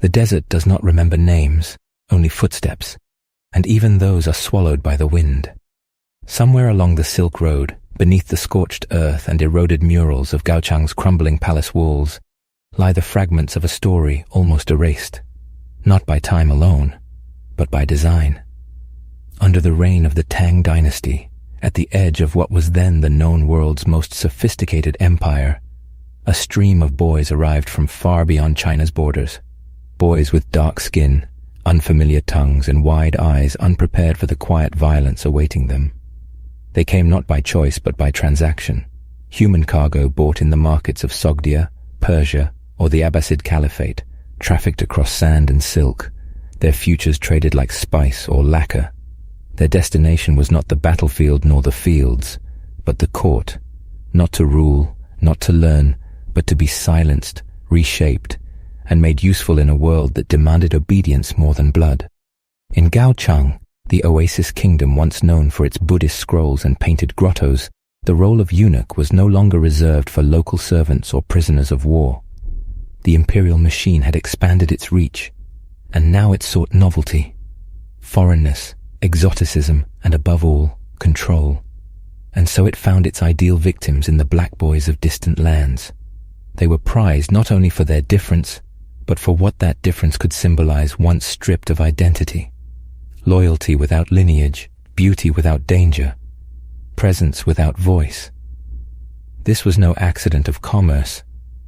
The desert does not remember names, only footsteps, and even those are swallowed by the wind. Somewhere along the Silk Road, beneath the scorched earth and eroded murals of Gaochang's crumbling palace walls, lie the fragments of a story almost erased, not by time alone, but by design. Under the reign of the Tang dynasty, at the edge of what was then the known world's most sophisticated empire, a stream of boys arrived from far beyond China's borders. Boys with dark skin, unfamiliar tongues, and wide eyes, unprepared for the quiet violence awaiting them. They came not by choice but by transaction, human cargo bought in the markets of Sogdia, Persia, or the Abbasid Caliphate, trafficked across sand and silk, their futures traded like spice or lacquer. Their destination was not the battlefield nor the fields, but the court, not to rule, not to learn, but to be silenced, reshaped, and made useful in a world that demanded obedience more than blood. In Gaochang, the oasis kingdom once known for its Buddhist scrolls and painted grottos, the role of eunuch was no longer reserved for local servants or prisoners of war. The imperial machine had expanded its reach, and now it sought novelty, foreignness, exoticism, and above all, control. And so it found its ideal victims in the black boys of distant lands. They were prized not only for their difference, but for what that difference could symbolize once stripped of identity. Loyalty without lineage, beauty without danger, presence without voice. This was no accident of commerce,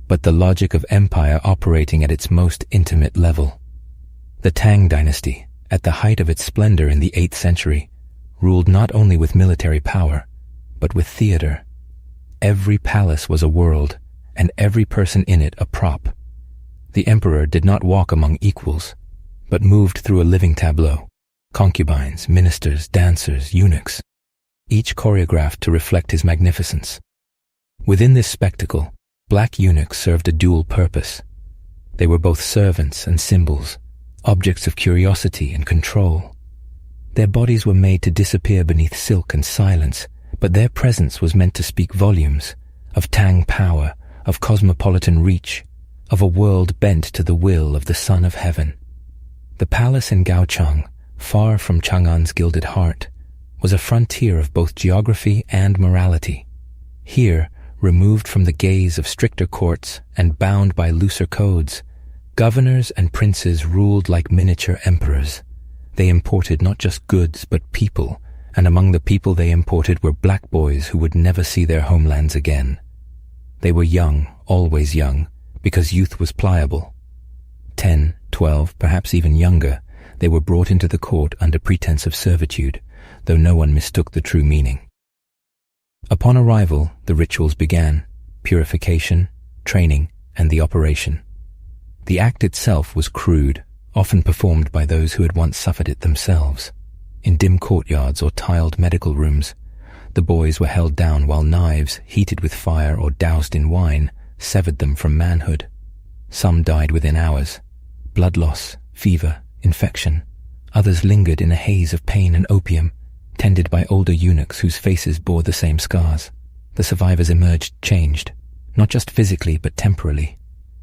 but the logic of empire operating at its most intimate level. The Tang dynasty, at the height of its splendor in the 8th century, ruled not only with military power, but with theater. Every palace was a world, and every person in it a prop. The emperor did not walk among equals, but moved through a living tableau. Concubines, ministers, dancers, eunuchs, each choreographed to reflect his magnificence. Within this spectacle, black eunuchs served a dual purpose. They were both servants and symbols, objects of curiosity and control. Their bodies were made to disappear beneath silk and silence, but their presence was meant to speak volumes of Tang power, of cosmopolitan reach, of a world bent to the will of the Son of Heaven. The palace in Gaochang, far from Chang'an's gilded heart, was a frontier of both geography and morality. Here, removed from the gaze of stricter courts and bound by looser codes, governors and princes ruled like miniature emperors. They imported not just goods but people, and among the people they imported were black boys who would never see their homelands again. They were young, always young, because youth was pliable. 10, 12, perhaps even younger, they were brought into the court under pretense of servitude, though no one mistook the true meaning. Upon arrival, the rituals began: purification, training, and the operation. The act itself was crude, often performed by those who had once suffered it themselves. In dim courtyards or tiled medical rooms, the boys were held down while knives, heated with fire or doused in wine, severed them from manhood. Some died within hours. Blood loss, fever, infection. Others lingered in a haze of pain and opium, tended by older eunuchs whose faces bore the same scars. The survivors emerged changed, not just physically but temporally.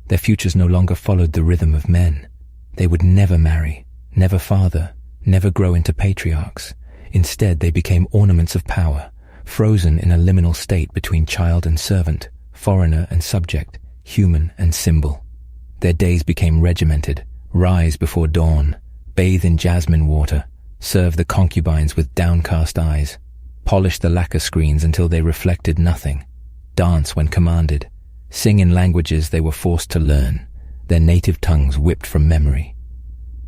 Their futures no longer followed the rhythm of men. They would never marry, never father, never grow into patriarchs. Instead, they became ornaments of power, frozen in a liminal state between child and servant, foreigner and subject, human and symbol. Their days became regimented: rise before dawn, bathe in jasmine water, serve the concubines with downcast eyes, polish the lacquer screens until they reflected nothing, dance when commanded, sing in languages they were forced to learn, their native tongues whipped from memory.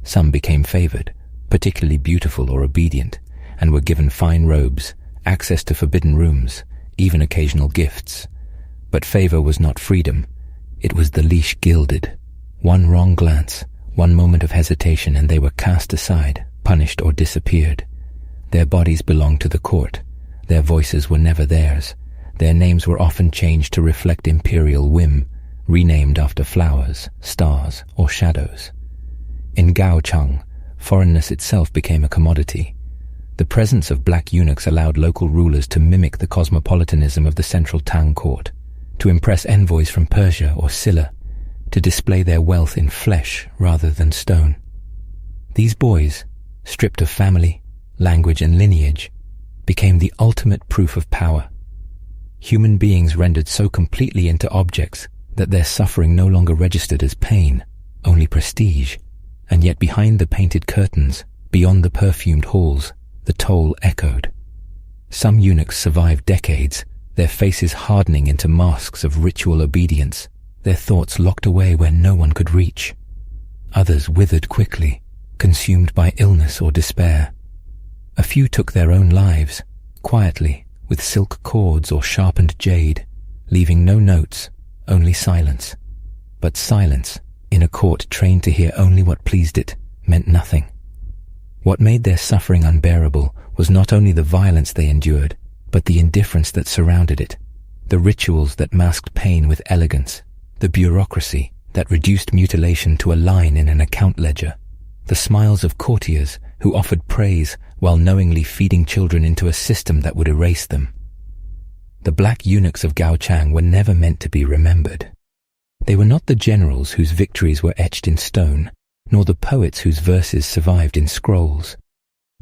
Some became favored, particularly beautiful or obedient, and were given fine robes, access to forbidden rooms, even occasional gifts. But favor was not freedom. It was the leash gilded. One wrong glance, one moment of hesitation, and they were cast aside, punished, or disappeared. Their bodies belonged to the court. Their voices were never theirs. Their names were often changed to reflect imperial whim, renamed after flowers, stars, or shadows. In Gaochang, foreignness itself became a commodity. The presence of black eunuchs allowed local rulers to mimic the cosmopolitanism of the central Tang court, to impress envoys from Persia or Silla, to display their wealth in flesh rather than stone. These boys, stripped of family, language and lineage, became the ultimate proof of power. Human beings rendered so completely into objects that their suffering no longer registered as pain, only prestige, and yet behind the painted curtains, beyond the perfumed halls, the toll echoed. Some eunuchs survived decades, their faces hardening into masks of ritual obedience, their thoughts locked away where no one could reach. Others withered quickly, consumed by illness or despair. A few took their own lives, quietly, with silk cords or sharpened jade, leaving no notes, only silence. But silence, in a court trained to hear only what pleased it, meant nothing. What made their suffering unbearable was not only the violence they endured, but the indifference that surrounded it, the rituals that masked pain with elegance, the bureaucracy that reduced mutilation to a line in an account ledger, the smiles of courtiers who offered praise while knowingly feeding children into a system that would erase them. The black eunuchs of Gaochang were never meant to be remembered. They were not the generals whose victories were etched in stone, nor the poets whose verses survived in scrolls.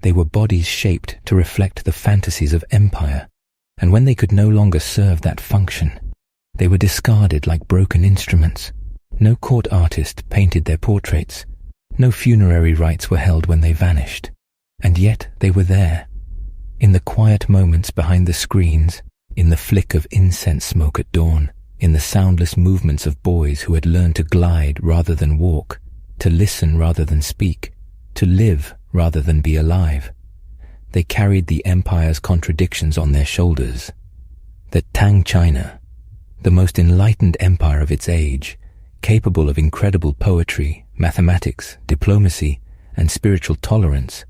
They were bodies shaped to reflect the fantasies of empire, and when they could no longer serve that function, they were discarded like broken instruments. No court artist painted their portraits. No funerary rites were held when they vanished. And yet they were there, in the quiet moments behind the screens, in the flick of incense smoke at dawn, in the soundless movements of boys who had learned to glide rather than walk, to listen rather than speak, to live rather than be alive. They carried the empire's contradictions on their shoulders. The Tang China, the most enlightened empire of its age, capable of incredible poetry, mathematics, diplomacy, and spiritual tolerance,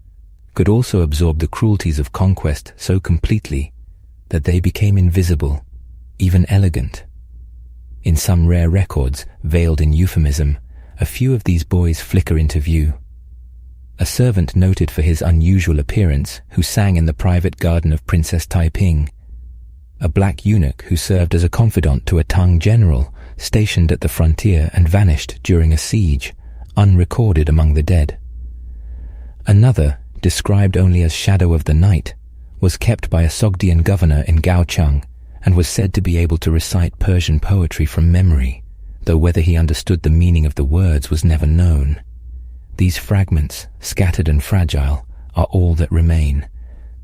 could also absorb the cruelties of conquest so completely that they became invisible, even elegant. In some rare records, veiled in euphemism, a few of these boys flicker into view. A servant noted for his unusual appearance who sang in the private garden of Princess Taiping. A black eunuch who served as a confidant to a Tang general stationed at the frontier and vanished during a siege, unrecorded among the dead. Another, described only as Shadow of the Night, was kept by a Sogdian governor in Gaochang and was said to be able to recite Persian poetry from memory, though whether he understood the meaning of the words was never known. These fragments, scattered and fragile, are all that remain,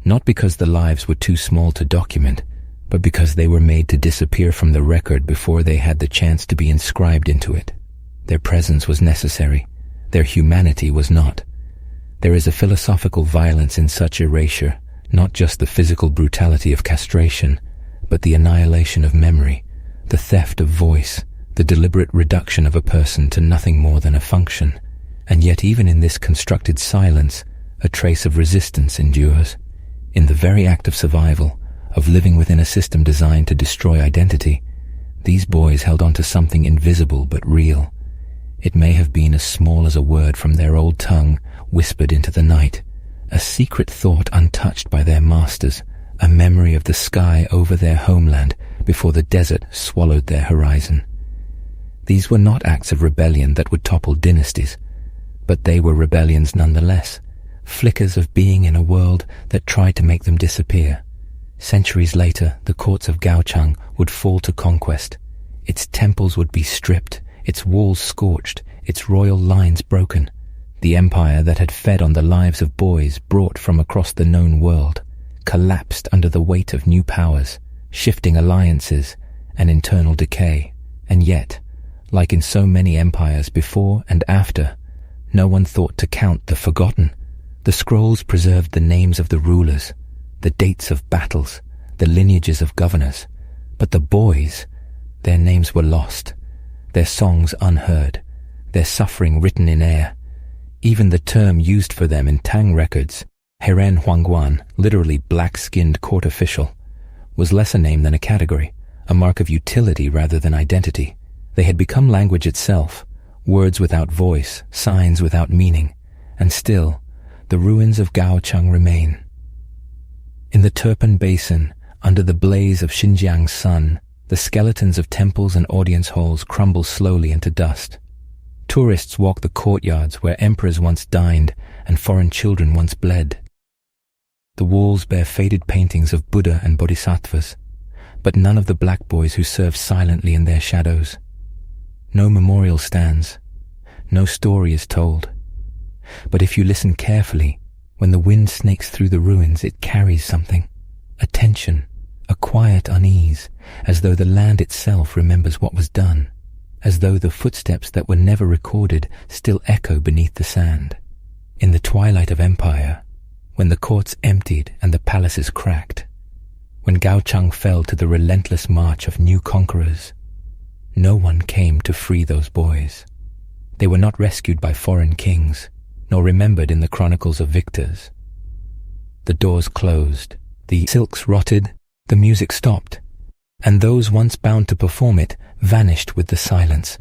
not because the lives were too small to document, but because they were made to disappear from the record before they had the chance to be inscribed into it. Their presence was necessary, their humanity was not. There is a philosophical violence in such erasure, not just the physical brutality of castration, but the annihilation of memory, the theft of voice, the deliberate reduction of a person to nothing more than a function. And yet even in this constructed silence, a trace of resistance endures. In the very act of survival, of living within a system designed to destroy identity, these boys held on to something invisible but real. It may have been as small as a word from their old tongue whispered into the night, a secret thought untouched by their masters, a memory of the sky over their homeland before the desert swallowed their horizon. These were not acts of rebellion that would topple dynasties, but they were rebellions nonetheless, flickers of being in a world that tried to make them disappear. Centuries later, the courts of Gaochang would fall to conquest. Its temples would be stripped, its walls scorched, its royal lines broken. The empire that had fed on the lives of boys brought from across the known world collapsed under the weight of new powers, shifting alliances, and internal decay. And yet, like in so many empires before and after, no one thought to count the forgotten. The scrolls preserved the names of the rulers, the dates of battles, the lineages of governors. But the boys, their names were lost, their songs unheard, their suffering written in air. Even the term used for them in Tang records, Heren Huangguan, literally black-skinned court official, was less a name than a category, a mark of utility rather than identity. They had become language itself, words without voice, signs without meaning, and still, the ruins of Gaochang remain. In the Turpan Basin, under the blaze of Xinjiang's sun, The skeletons of temples and audience halls crumble slowly into dust. Tourists walk the courtyards where emperors once dined and foreign children once bled. The walls bear faded paintings of Buddha and Bodhisattvas, but none of the black boys who serve silently in their shadows. No memorial stands. No story is told. But if you listen carefully, when the wind snakes through the ruins, it carries something. A tension, a quiet unease, as though the land itself remembers what was done, as though the footsteps that were never recorded still echo beneath the sand. In the twilight of empire, when the courts emptied and the palaces cracked, when Gaochang fell to the relentless march of new conquerors, no one came to free those boys. They were not rescued by foreign kings, nor remembered in the chronicles of victors. The doors closed, the silks rotted, the music stopped, and those once bound to perform it vanished with the silence.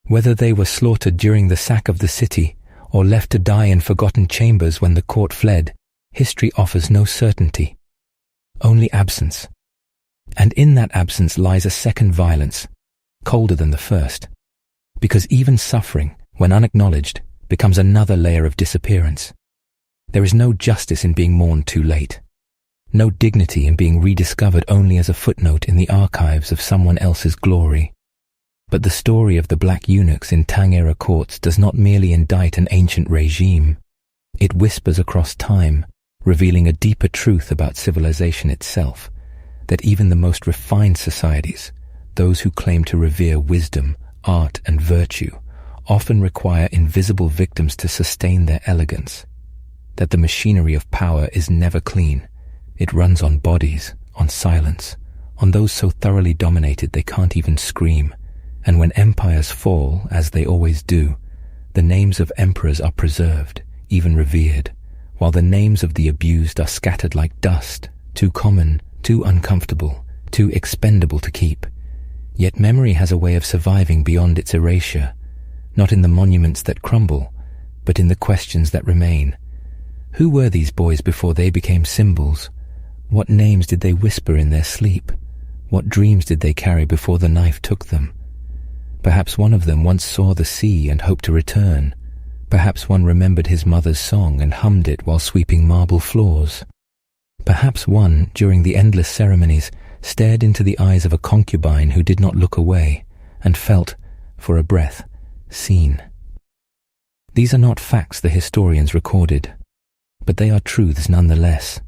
Whether they were slaughtered during the sack of the city or left to die in forgotten chambers when the court fled, history offers no certainty, only absence. And in that absence lies a second violence, colder than the first, because even suffering, when unacknowledged, becomes another layer of disappearance. There is no justice in being mourned too late, no dignity in being rediscovered only as a footnote in the archives of someone else's glory. But the story of the black eunuchs in Tang-era courts does not merely indict an ancient regime. It whispers across time, revealing a deeper truth about civilization itself, that even the most refined societies, those who claim to revere wisdom, art, and virtue, often require invisible victims to sustain their elegance, that the machinery of power is never clean. It runs on bodies, on silence, on those so thoroughly dominated they can't even scream. And when empires fall, as they always do, the names of emperors are preserved, even revered, while the names of the abused are scattered like dust, too common, too uncomfortable, too expendable to keep. Yet memory has a way of surviving beyond its erasure, not in the monuments that crumble, but in the questions that remain. Who were these boys before they became symbols? What names did they whisper in their sleep? What dreams did they carry before the knife took them? Perhaps one of them once saw the sea and hoped to return. Perhaps one remembered his mother's song and hummed it while sweeping marble floors. Perhaps one, during the endless ceremonies, stared into the eyes of a concubine who did not look away and felt, for a breath, seen. These are not facts the historians recorded, but they are truths nonetheless,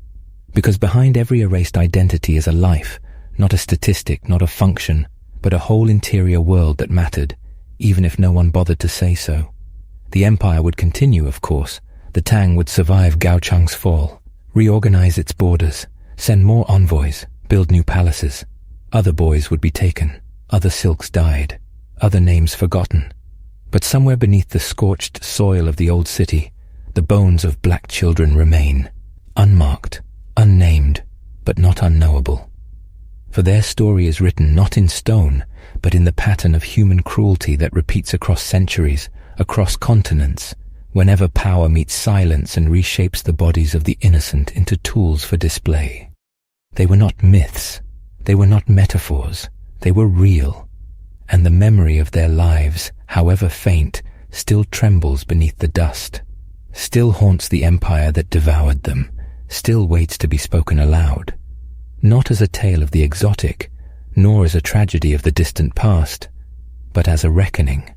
because behind every erased identity is a life, not a statistic, not a function, but a whole interior world that mattered, even if no one bothered to say so. The empire would continue, of course. The Tang would survive Gaochang's fall, reorganize its borders, send more envoys, build new palaces. Other boys would be taken, other silks dyed, other names forgotten. But somewhere beneath the scorched soil of the old city, the bones of black children remain, unmarked, unnamed, but not unknowable. For their story is written not in stone, but in the pattern of human cruelty that repeats across centuries, across continents, whenever power meets silence and reshapes the bodies of the innocent into tools for display. They were not myths, they were not metaphors, they were real, and the memory of their lives, however faint, still trembles beneath the dust, still haunts the empire that devoured them, still waits to be spoken aloud. Not as a tale of the exotic, nor as a tragedy of the distant past, but as a reckoning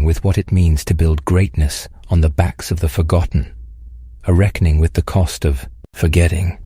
with what it means to build greatness on the backs of the forgotten, a reckoning with the cost of forgetting.